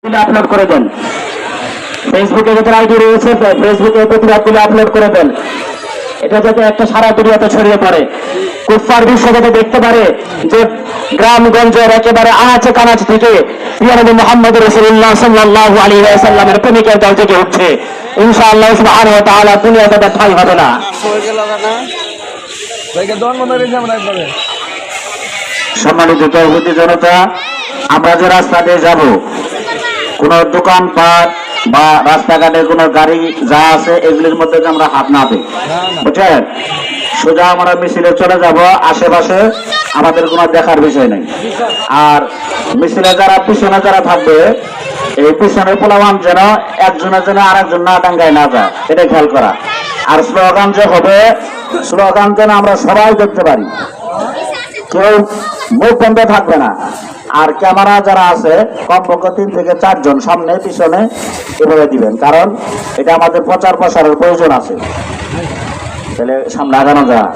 Upload করে দেন। ফেসবুকে যাদের আইডি রয়েছে ফেসবুকে প্রতিবাদগুলো আপলোড করে দেন। এটা যাতে একটা সারা দুনিয়াতে ছড়িয়ে পড়ে, কুফফার বিশ্ব যাতে দেখতে পারে যে গ্রামগঞ্জের একেবারে আনাচে কানাচে থেকে প্রিয় নবী মুহাম্মদ রাসূলুল্লাহ সাল্লাল্লাহু আলাইহি ওয়াসাল্লামের প্রেমিকের দল থেকে উঠছে। ইনশাআল্লাহ সুবহানাহু ওয়া তাআলা দুনিয়া তাদের ঠাঁই হবে না। সম্মানিত তৌহিদি জনতা, আমরা যে রাস্তা দিয়ে যাব, কোন দোকানপাট বা রাস্তাঘাটে কোন গাড়ি যা আছে এগুলির মধ্যে আমরা হাত না দিই, বুঝছেন? সোজা আমরা মিছিলে চলে যাব, আশেপাশে আমাদের কোনো দেখার বিষয় নেই। আর মিছিলে যারা পিছনে যারা থাকবে, এই পিছনের পোলাওয়ান যেন একজনের যেন আরেকজন না টাঙ্গায় না যায়, এটা খেয়াল করা। আর স্লোগান যে হবে, স্লোগান যেন আমরা সবাই দেখতে পারি, কেউ মুখ বন্ধ থাকবে না। আর ক্যামেরা যারা আছে কমপক্ষে 3 থেকে 4 জন সামনে পিছনে এভাবে দিবেন, কারণ এটা আমাদের প্রচার প্রসারের প্রয়োজন আছে। তাহলে সামনে আগানো যায়।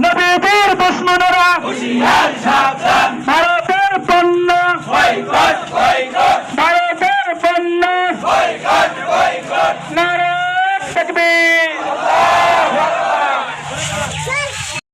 নবীর দুশ্মনেরা